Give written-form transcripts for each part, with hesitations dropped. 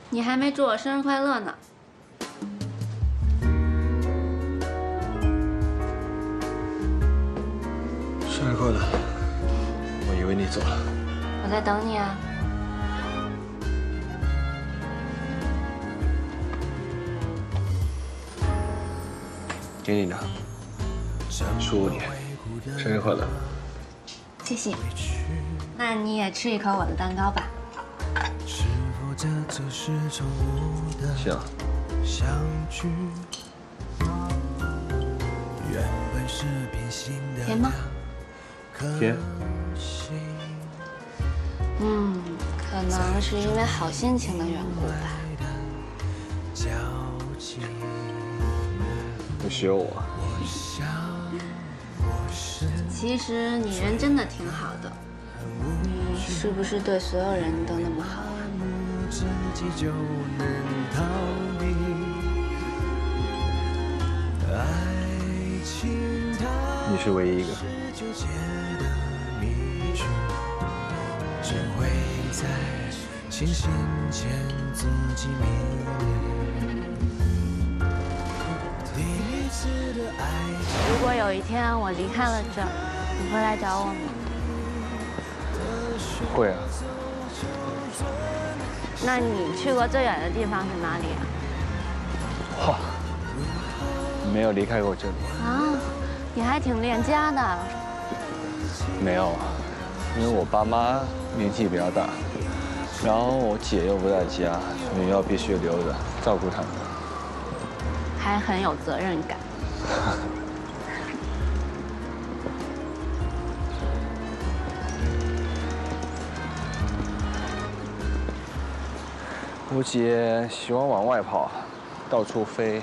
你还没祝我生日快乐呢。生日快乐！我以为你走了。我在等你啊。给你的，祝你生日快乐。谢谢。那你也吃一口我的蛋糕吧。行。甜吗？甜。可能是因为好心情的缘故吧。不学我。其实你人真的挺好的，你是不是对所有人都那么好啊？你是唯一一个。如果有一天我离开了这儿，你会来找我吗？会啊。那你去过最远的地方是哪里啊？哇，没有离开过这里。啊，你还挺恋家的。没有，因为我爸妈年纪比较大，然后我姐又不在家，所以必须留着照顾他们。还很有责任感。我姐喜欢往外跑，到处飞，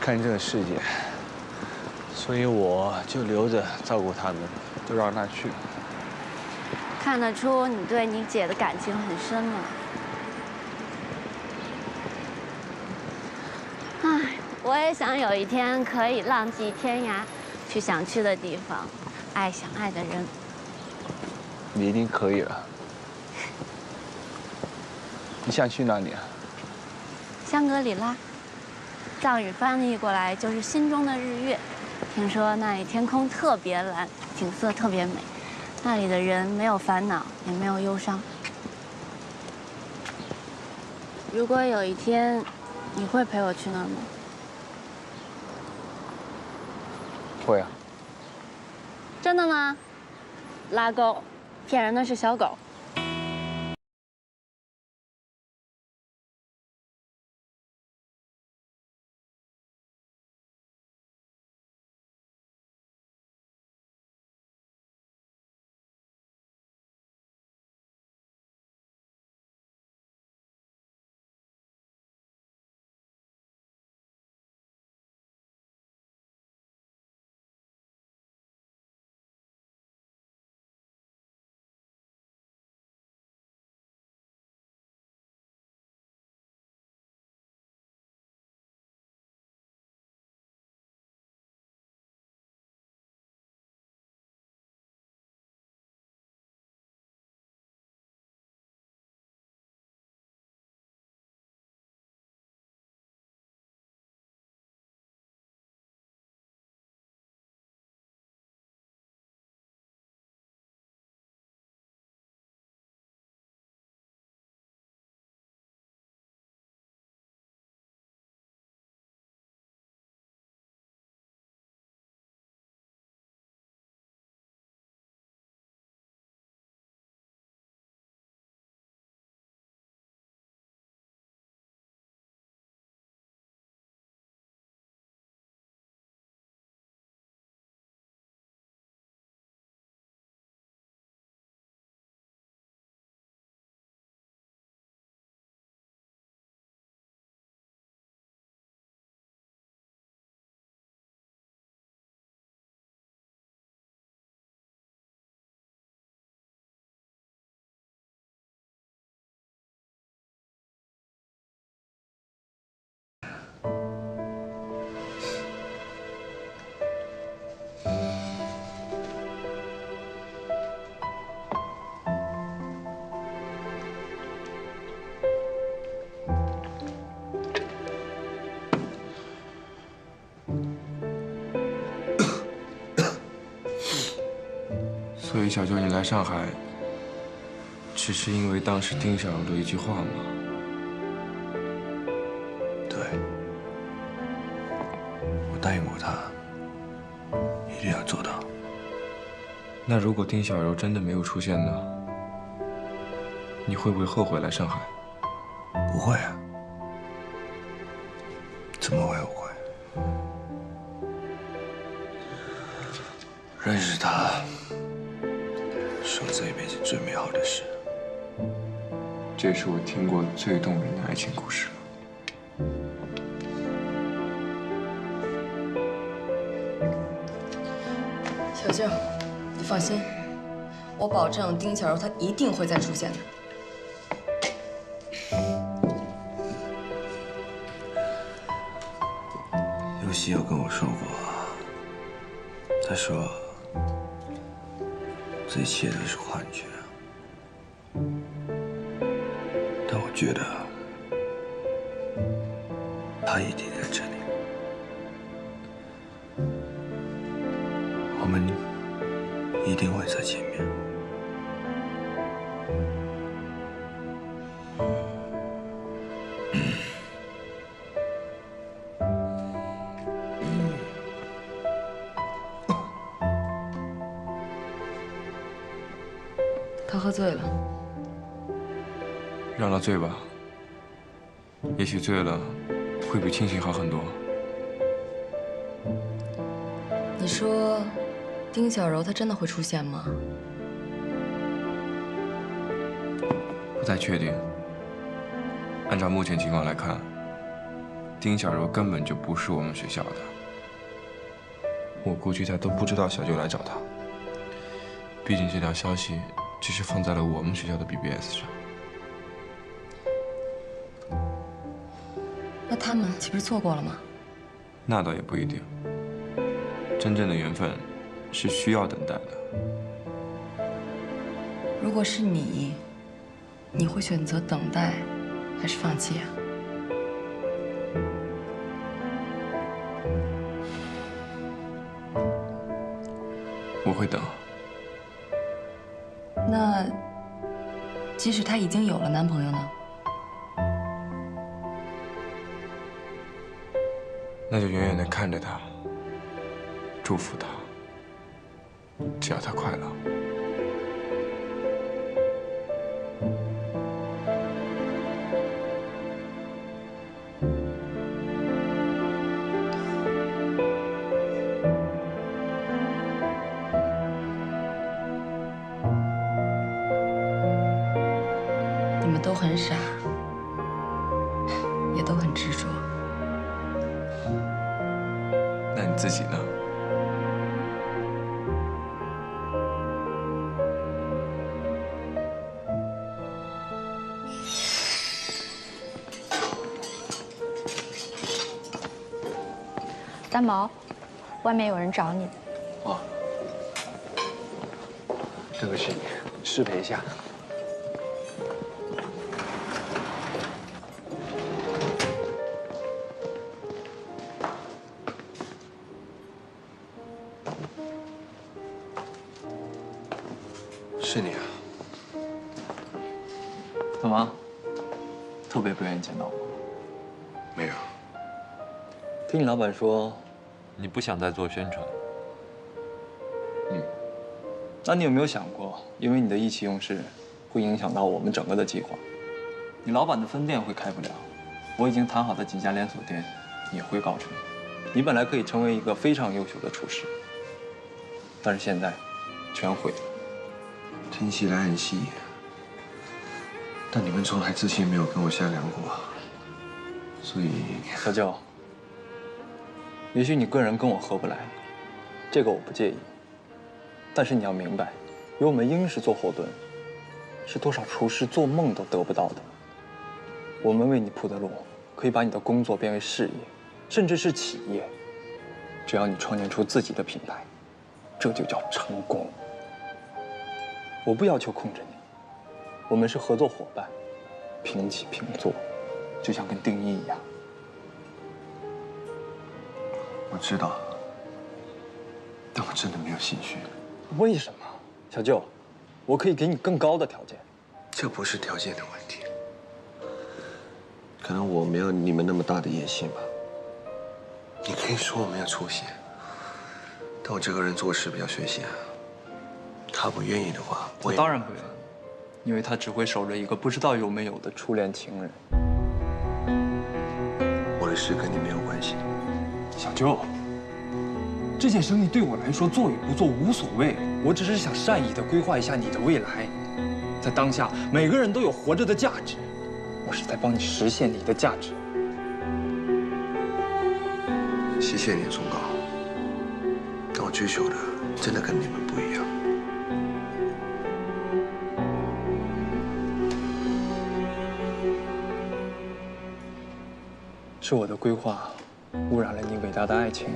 看这个世界，所以我就留着照顾他们，就让她去。看得出你对你姐的感情很深了。唉，我也想有一天可以浪迹天涯，去想去的地方，爱想爱的人。你一定可以了。你想去哪里啊？香格里拉，藏语翻译过来就是心中的日月。听说那里天空特别蓝，景色特别美，那里的人没有烦恼，也没有忧伤。如果有一天，你会陪我去那儿吗？会啊。真的吗？拉钩，骗人的是小狗。以小舅你来上海，只是因为当时丁小柔的一句话吗？对，我答应过他，一定要做到。那如果丁小柔真的没有出现呢？你会不会后悔来上海？不会啊，怎么会后悔？认识他，是我这一辈子最美好的事。这是我听过最动人的爱情故事了。小静，你放心，我保证丁小柔她一定会再出现的。尤西有跟我说过，他说这一切都是幻觉，但我觉得他一定在这里。我们一定会再见面。他喝醉了，让他醉吧，也许醉了会比清醒好很多。你说丁小柔她真的会出现吗？不太确定。按照目前情况来看，丁小柔根本就不是我们学校的。我估计她都不知道小舅来找她。毕竟这条消息只是放在了我们学校的 BBS 上。那他们岂不是错过了吗？那倒也不一定。真正的缘分是需要等待的。如果是你，你会选择等待，还是放弃啊？我会等。那即使她已经有了男朋友呢？那就远远地看着他，祝福他，只要他快乐。你们都很傻，也都很执着。那你自己呢？三毛，外面有人找你。哦，对不起，失陪一下。是你啊？怎么？特别不愿意见到我？没有。听你老板说，你不想再做宣传。那你有没有想过，因为你的意气用事，会影响到我们整个的计划？你老板的分店会开不了，我已经谈好的几家连锁店也会告成。你本来可以成为一个非常优秀的厨师，但是现在全毁了。听起来很细，但你们从来之前没有跟我商量过，所以小舅，也许你个人跟我合不来，这个我不介意。但是你要明白，有我们英式做后盾，是多少厨师做梦都得不到的。我们为你铺的路，可以把你的工作变为事业，甚至是企业。只要你创建出自己的品牌，这就叫成功。我不要求控制你，我们是合作伙伴，平起平坐，就像跟丁一一样。我知道，但我真的没有兴趣。为什么？小舅，我可以给你更高的条件。这不是条件的问题，可能我没有你们那么大的野心吧。你可以说我没有出息，但我这个人做事比较随性。他不愿意的话，我当然不愿意，因为他只会守着一个不知道有没有的初恋情人。我的事跟你没有关系。小舅，这件生意对我来说做与不做无所谓，我只是想善意地规划一下你的未来。在当下，每个人都有活着的价值，我是在帮你实现你的价值。谢谢你的忠告，但我追求的真的跟你们不一样。是我的规划污染了你伟大的爱情，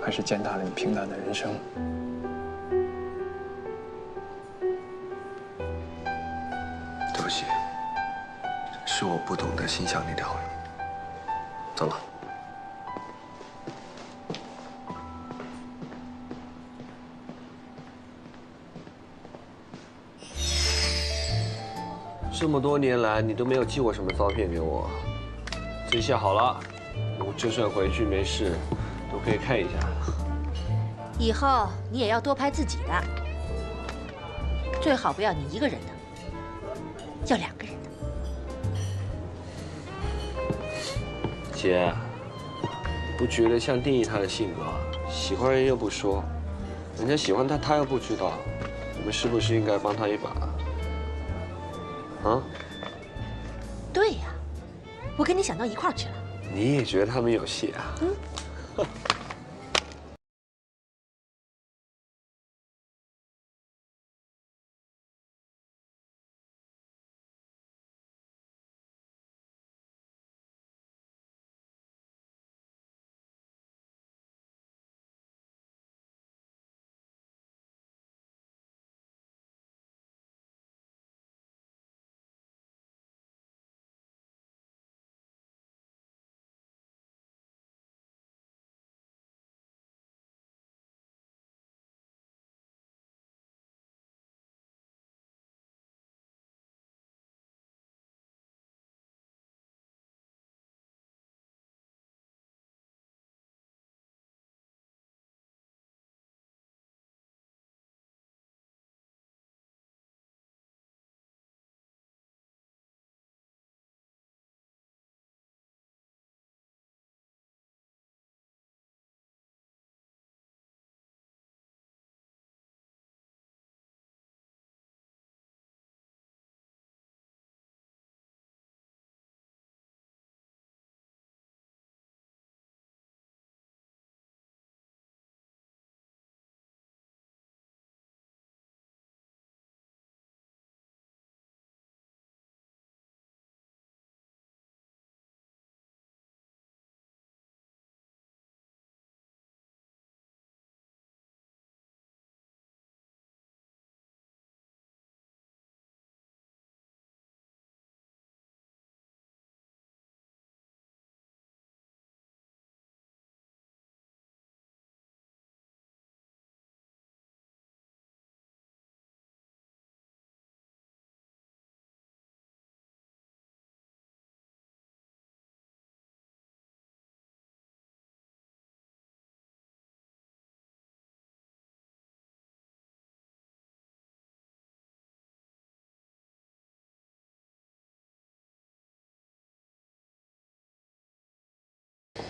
还是践踏了你平淡的人生？对不起，是我不懂得欣赏你的好意。走了。这么多年来，你都没有寄过什么照片给我。这下好了，我就算回去没事，都可以看一下。以后你也要多拍自己的，最好不要你一个人的，要2个人的。姐，你不觉得像定义他的性格，喜欢人又不说，人家喜欢他，他又不知道，我们是不是应该帮他一把？啊？对呀，我跟你想到一块儿去了。你也觉得他们有戏啊？嗯。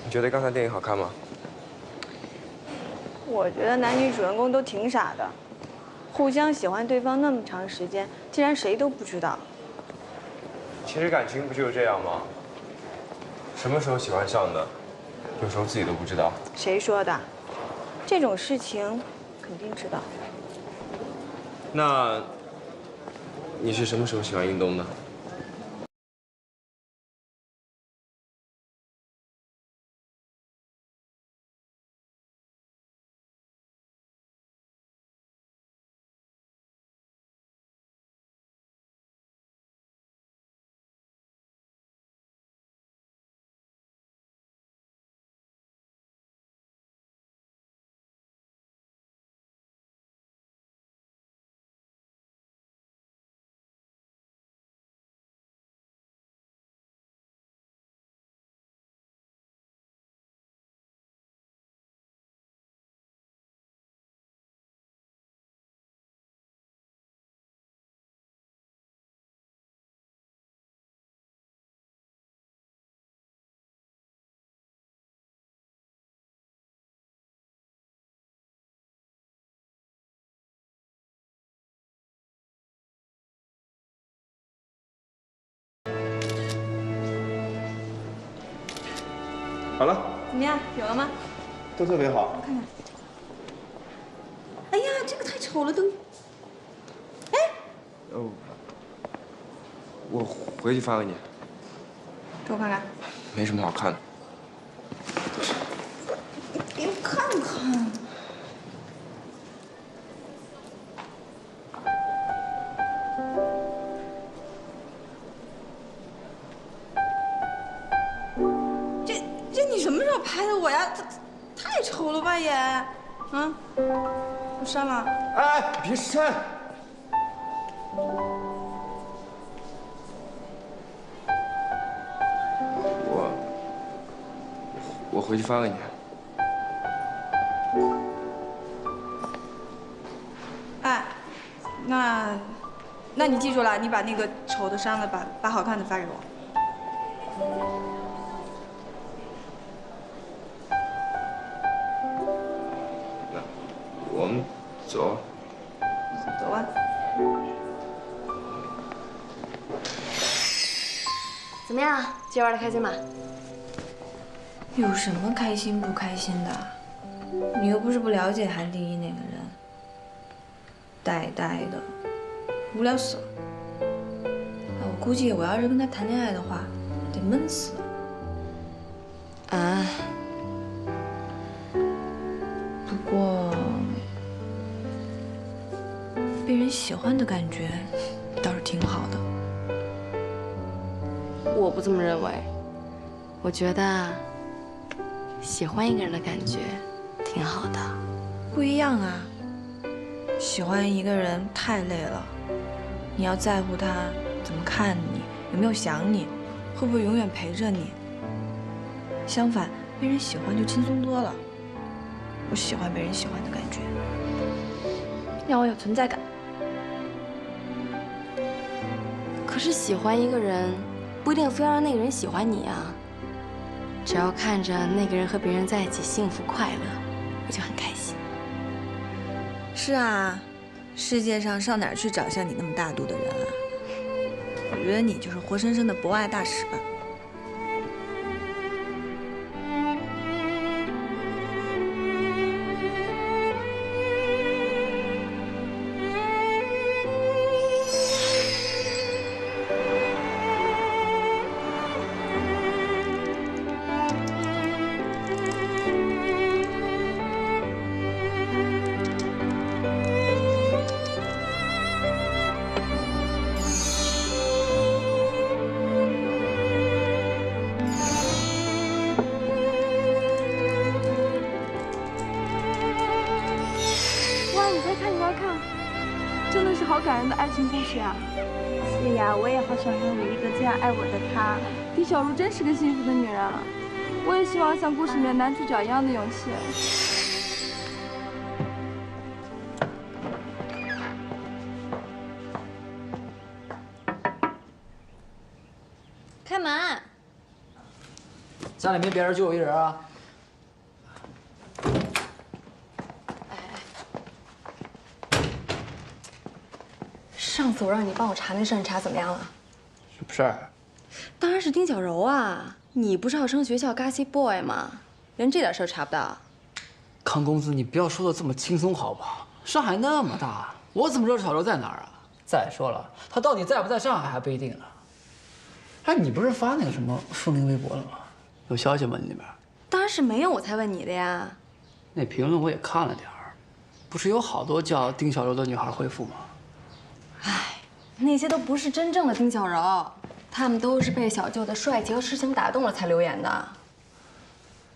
你觉得刚才电影好看吗？我觉得男女主人公都挺傻的，互相喜欢对方那么长时间，竟然谁都不知道。其实感情不就是这样吗？什么时候喜欢上的，有时候自己都不知道。谁说的？这种事情肯定知道。那你是什么时候喜欢运动的？好了，怎么样？有了吗？都特别好。我看看。哎呀，这个太丑了都。哎。我回去发给你。给我看看。没什么好看的。给我看看。这你什么时候拍的我呀？太丑了吧也。啊？我删了。哎，别删。我回去发给你。哎，那你记住了，你把那个丑的删了，把好看的发给我。那我们走。走吧。怎么样？今天玩的开心吗？有什么开心不开心的？你又不是不了解韩第一那个人，呆呆的，无聊死了。我估计我要是跟他谈恋爱的话，得闷死了。啊。不过，被人喜欢的感觉倒是挺好的。我不这么认为，我觉得喜欢一个人的感觉挺好的。不一样啊！喜欢一个人太累了，你要在乎他怎么看你，有没有想你，会不会永远陪着你。相反，被人喜欢就轻松多了。我喜欢被人喜欢的感觉，让我有存在感。可是喜欢一个人，不一定非要让那个人喜欢你啊。只要看着那个人和别人在一起幸福快乐，我就很开心。是啊，世界上上哪儿去找像你那么大度的人啊？我觉得你就是活生生的博爱大使。真的是好感人的爱情故事呀！是呀，我也好想拥有一个这样爱我的他。狄小茹真是个幸福的女人啊！我也希望像故事里面男主角一样的勇气。开门！家里没别人，就我一人啊。上次我让你帮我查那事儿，你查怎么样了？什么事儿？当然是丁小柔啊！你不是号称学校 Gossip Boy 吗？连这点事儿查不到？康公子，你不要说的这么轻松好不好？上海那么大，我怎么知道小柔在哪儿啊？再说了，她到底在不在上海还不一定呢。哎，你不是发那个什么风铃微博了吗？有消息吗？你那边？当然是没有，我才问你的呀。那评论我也看了点儿，不是有好多叫丁小柔的女孩回复吗？唉，那些都不是真正的丁小柔，他们都是被小舅的帅气和痴情打动了才留言的。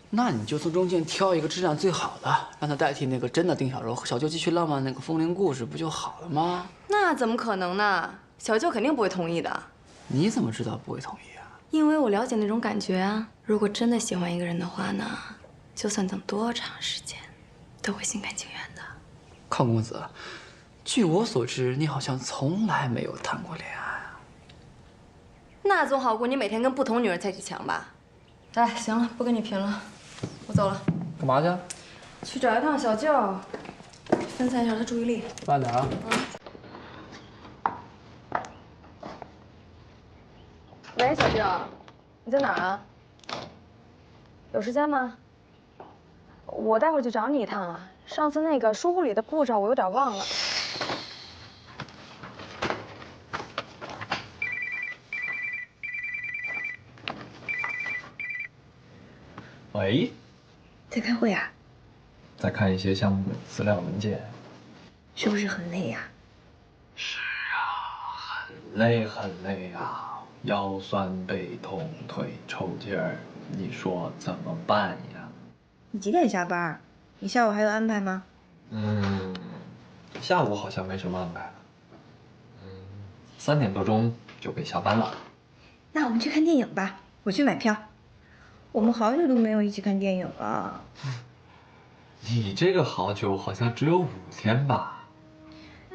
那你就从中间挑一个质量最好的，让他代替那个真的丁小柔和小舅继续浪漫那个风铃故事，不就好了吗？那怎么可能呢？小舅肯定不会同意的。你怎么知道不会同意啊？因为我了解那种感觉啊。如果真的喜欢一个人的话呢，就算等多长时间，都会心甘情愿的。康公子，据我所知，你好像从来没有谈过恋爱啊。那总好过你每天跟不同女人在一起强吧？哎，行了，不跟你贫了，我走了。干嘛去？去找一趟小舅，分散一下他注意力。慢点啊。喂，小舅，你在哪儿啊？有时间吗？我待会儿去找你一趟啊。上次那个书库里的护照我有点忘了。喂，在开会啊？在看一些项目资料文件。是不是很累呀？是啊，很累很累啊，腰酸背痛，腿抽筋儿，你说怎么办呀？你几点下班？你下午还有安排吗？下午好像没什么安排了。3点多钟就可以下班了。那我们去看电影吧，我去买票。我们好久都没有一起看电影了。你这个好久好像只有5天吧？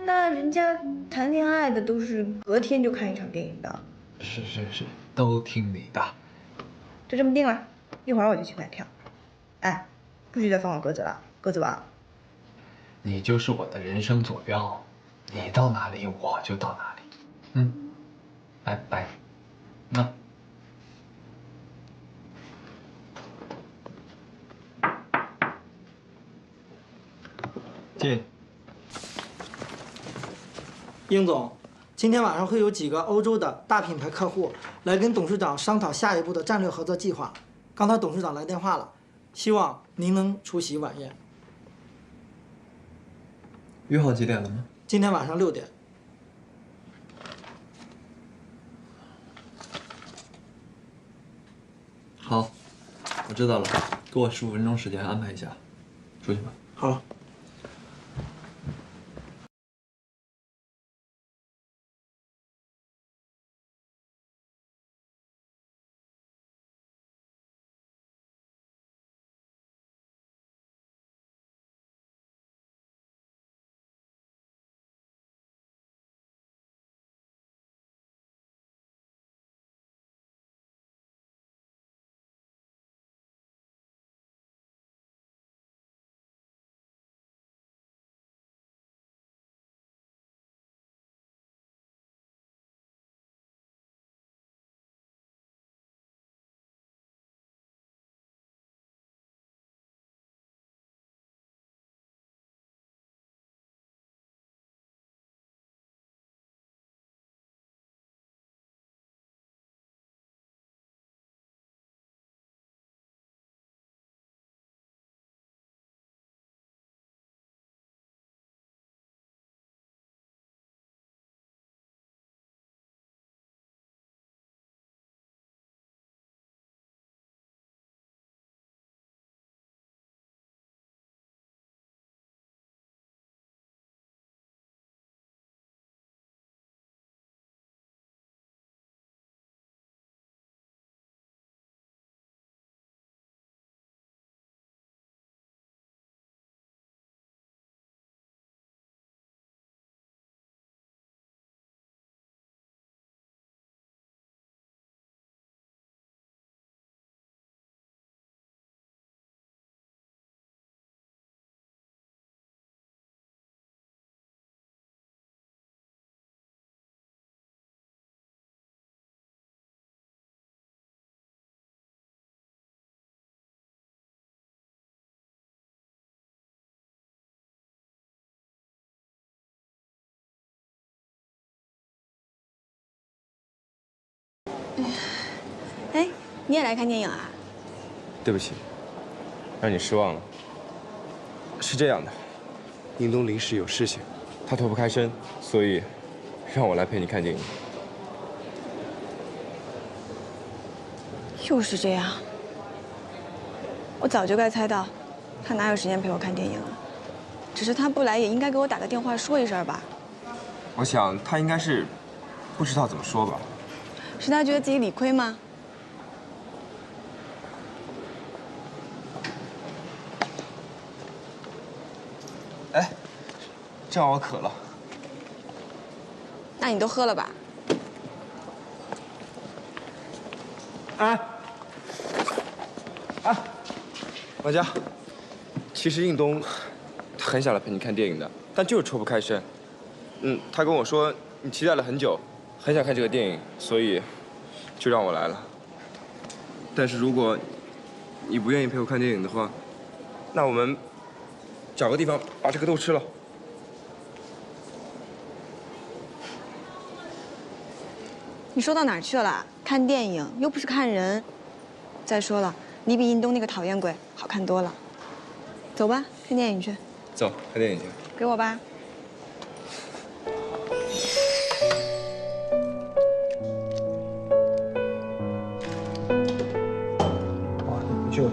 那人家谈恋爱的都是隔天就看一场电影的。是，都听你的。就这么定了，一会儿我就去买票。哎，不许再放我鸽子了，鸽子王。你就是我的人生坐标，你到哪里我就到哪里。拜拜。进。殷总，今天晚上会有几个欧洲的大品牌客户来跟董事长商讨下一步的战略合作计划。刚才董事长来电话了，希望您能出席晚宴。约好几点了吗？今天晚上6点。好，我知道了，给我15分钟时间安排一下，出去吧。好。哎，你也来看电影啊？对不起，让你失望了。是这样的，英东临时有事情，他脱不开身，所以让我来陪你看电影。又是这样，我早就该猜到，他哪有时间陪我看电影啊？只是他不来，也应该给我打个电话说一声吧。我想他应该是不知道怎么说吧。是他觉得自己理亏吗？哎，正好我渴了。那你都喝了吧？哎，王佳，其实应东他很想来陪你看电影的，但就是抽不开身。他跟我说你期待了很久，很想看这个电影，所以就让我来了。但是如果你不愿意陪我看电影的话，那我们找个地方把这个都吃了。你说到哪儿去了？看电影又不是看人。再说了，你比印东那个讨厌鬼好看多了。走吧，看电影去。走，看电影去。给我吧。哇，就。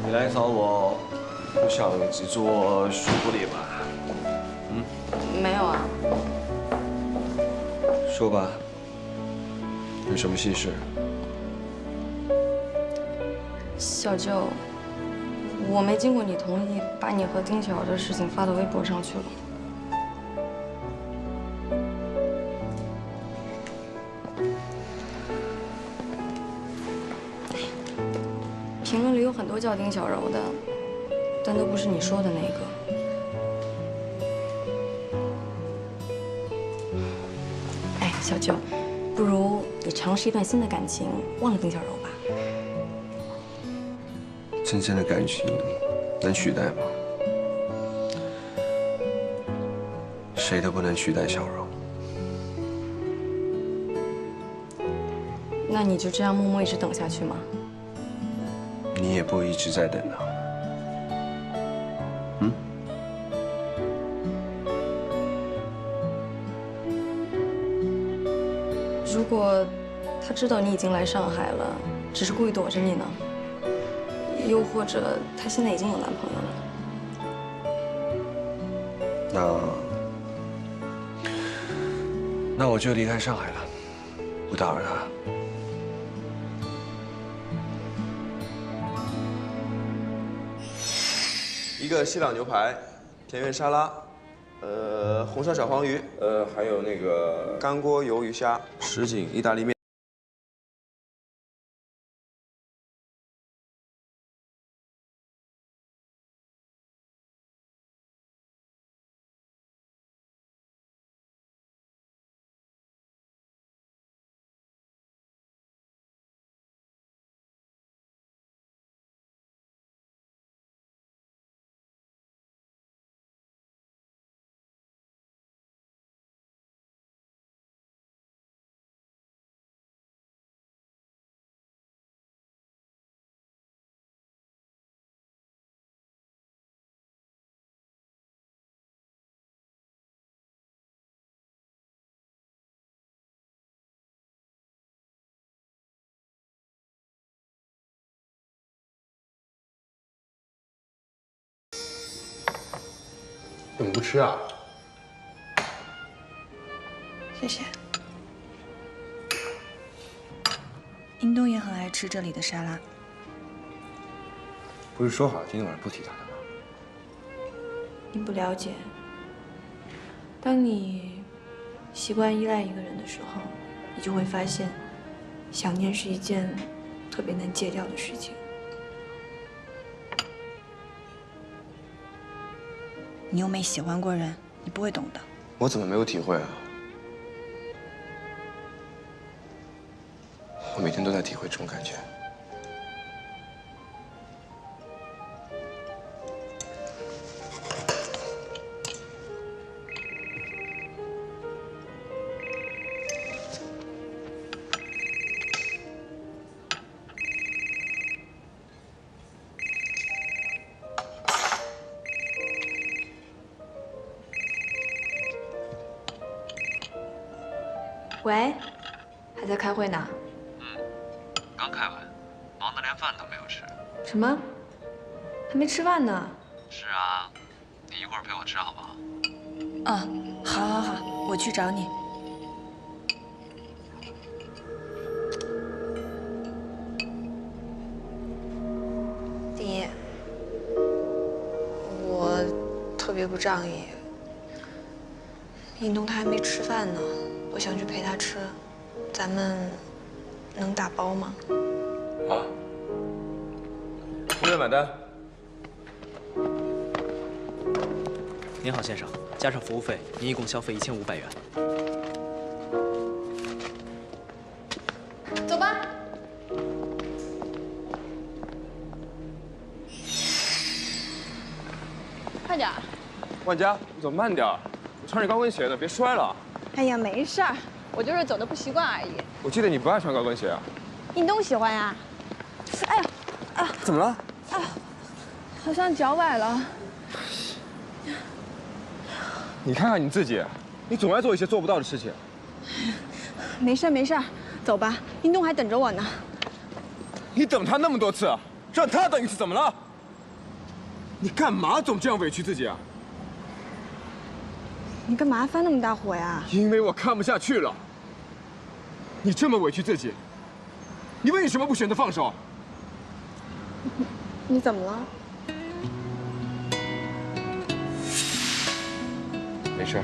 你来找我，不想只做徐福利吧？没有啊。说吧，有什么心事？小舅，我没经过你同意，把你和丁小瑶的事情发到微博上去了。评论里有很多叫丁小柔的，但都不是你说的那个。哎，小舅，不如你尝试一段新的感情，忘了丁小柔吧。真正的感情能取代吗？谁都不能取代小柔。那你就这样默默一直等下去吗？你也不一直在等啊。嗯？如果他知道你已经来上海了，只是故意躲着你呢？又或者他现在已经有男朋友了？那我就离开上海了，不打扰他。一个西朗牛排，田园沙拉，红烧小黄鱼，还有那个干锅鱿鱼虾，什锦意大利面。怎么不吃啊？谢谢。英东也很爱吃这里的沙拉。不是说好今天晚上不提他的吗？你不了解，当你习惯依赖一个人的时候，你就会发现，想念是一件特别难戒掉的事情。你又没喜欢过人，你不会懂的。我怎么没有体会啊？我每天都在体会这种感觉。喂，还在开会呢？刚开完，忙得连饭都没有吃。什么？还没吃饭呢？是啊，你一会儿陪我吃好不好？好，好，好，我去找你。不仗义。印东他还没吃饭呢，我想去陪他吃，咱们能打包吗？好。服务员买单。您好，先生，加上服务费，您一共消费1500元。走吧。快点。万佳，你走慢点，我穿着高跟鞋呢，别摔了。哎呀，没事儿，我就是走的不习惯而已。我记得你不爱穿高跟鞋啊。印东喜欢呀。哎呀，啊！怎么了？啊，好像脚崴了。你看看你自己，你总爱做一些做不到的事情。没事没事，走吧，印东还等着我呢。你等他那么多次，让他等一次怎么了？你干嘛总这样委屈自己啊？你干嘛翻那么大火呀？因为我看不下去了。你这么委屈自己，你为什么不选择放手？你怎么了？没事。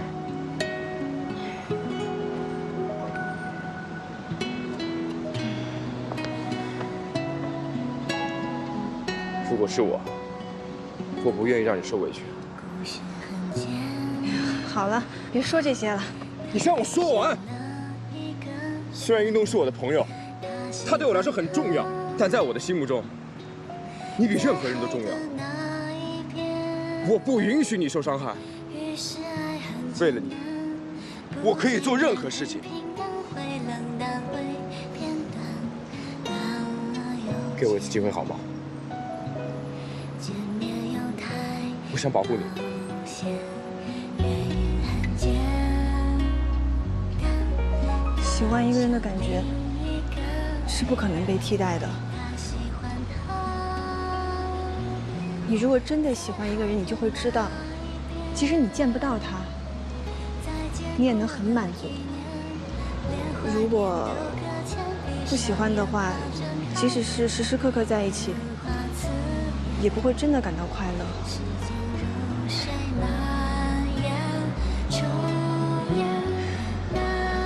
如果是我不愿意让你受委屈。好了，别说这些了。你先让我说完。虽然运动是我的朋友，他对我来说很重要，但在我的心目中，你比任何人都重要。我不允许你受伤害。为了你，我可以做任何事情。给我一次机会好吗？我想保护你。喜欢一个人的感觉是不可能被替代的。你如果真的喜欢一个人，你就会知道，即使你见不到他，你也能很满足。如果不喜欢的话，即使是时时刻刻在一起，也不会真的感到快乐。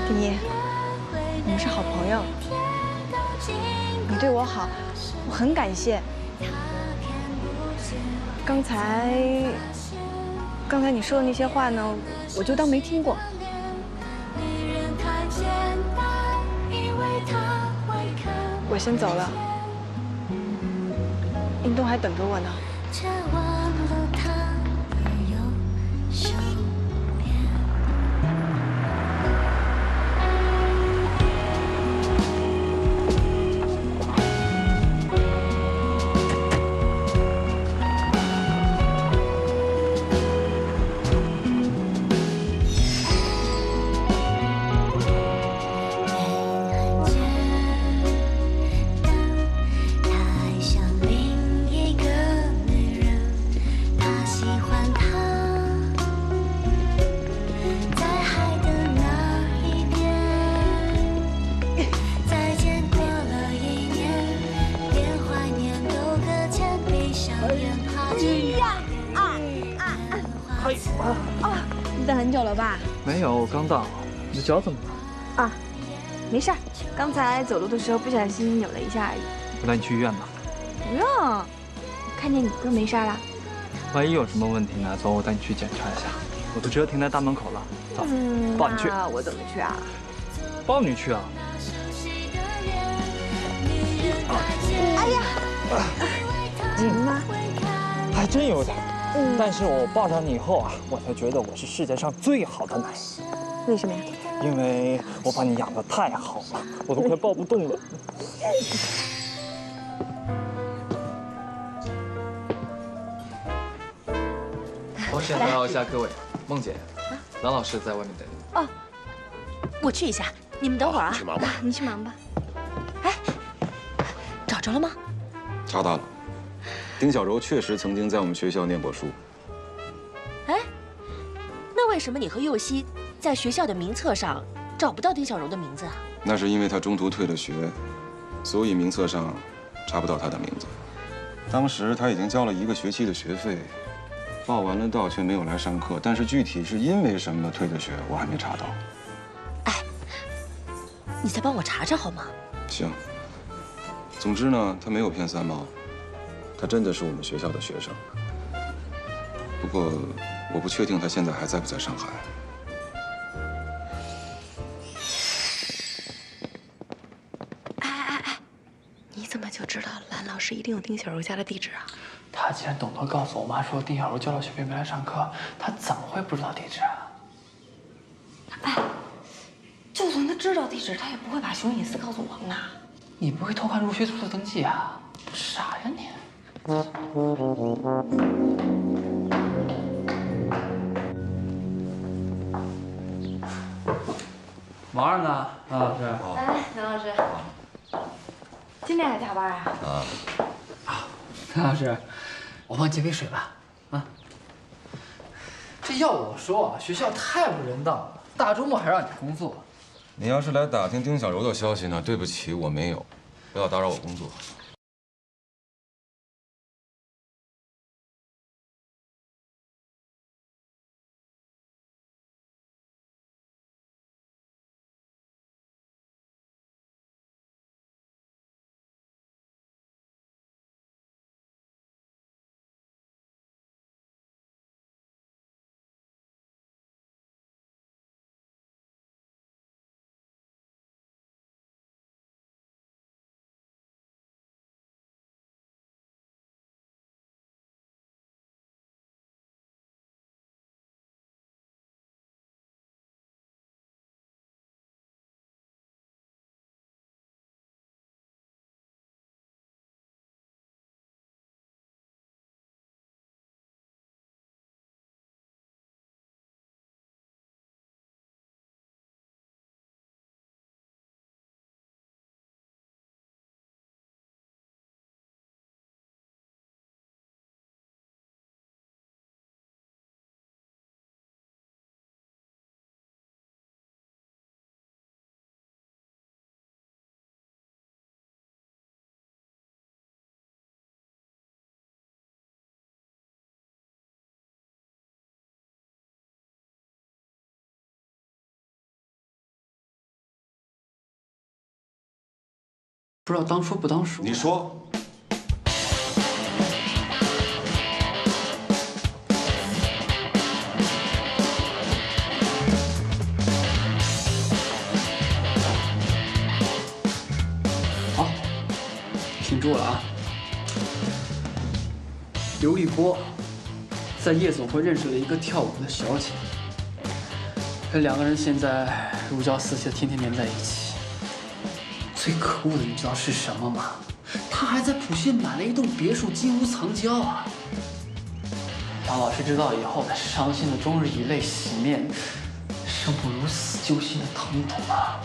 丁一，我们是好朋友，你对我好，我很感谢。刚才你说的那些话呢，我就当没听过。我先走了，印东还等着我呢。你等很久了吧？没有，我刚到。你的脚怎么了？啊，没事儿，刚才走路的时候不小心扭了一下而已。我带你去医院吧。不用，看见你就没事了。万一有什么问题呢？走，我带你去检查一下。我的车停在大门口了，走，抱你去。那我怎么去啊？抱你去啊！哎呀，疼吗？还真有点。但是我抱上你以后啊，我才觉得我是世界上最好的奶。为什么呀？因为我把你养得太好了，我都快抱不动了。我先打扰一下各位，孟姐，郎老师在外面等你。哦，我去一下，你们等会儿啊。去忙吧。你去忙吧。哎，找着了吗？查到了。丁小柔确实曾经在我们学校念过书。哎，那为什么你和佑熙在学校的名册上找不到丁小柔的名字啊？那是因为她中途退了学，所以名册上查不到她的名字。当时她已经交了1个学期的学费，报完了到却没有来上课，但是具体是因为什么退的学，我还没查到。你再帮我查查好吗？行。总之呢，他没有骗三毛，他真的是我们学校的学生。不过，我不确定他现在还在不在上海。你怎么就知道兰老师一定有丁小柔家的地址啊？他既然懂得告诉我妈说丁小柔交了学费没来上课，他怎么会不知道地址啊？就算他知道地址，他也不会把学生隐私告诉我们啊。你不会偷看入学注册登记啊？傻呀你！忙着呢，兰老师。来，梁老师，今天还加班啊？兰老师，我帮你接杯水吧。啊，这要我说啊，学校太不人道了，大周末还让你工作。你要是来打听丁小柔的消息呢？对不起，我没有，不要打扰我工作。不知道当说不当说。你说。好，听住了啊。刘立波在夜总会认识了一个跳舞的小姐，这两个人现在如胶似漆的，天天黏在一起。最可恶的，你知道是什么吗？他还在浦西买了一栋别墅，金屋藏娇啊！当老师知道以后，他伤心的终日以泪洗面，生不如死，揪心的疼，懂吗？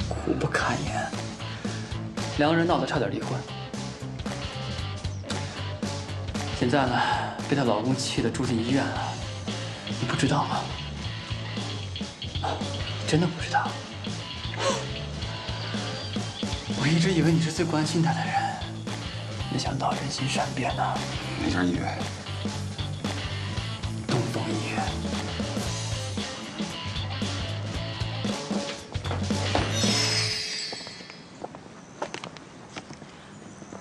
苦不堪言。两个人闹得差点离婚，现在呢，被她老公气得住进医院了。你不知道吗？你真的不知道？我一直以为你是最关心他的人，没想到人心善变呐。哪家医院？东风医院。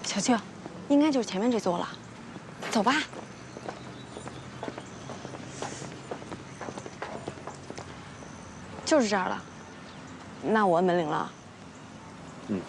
小静，应该就是前面这座了，走吧。就是这儿了，那我按门铃了。嗯。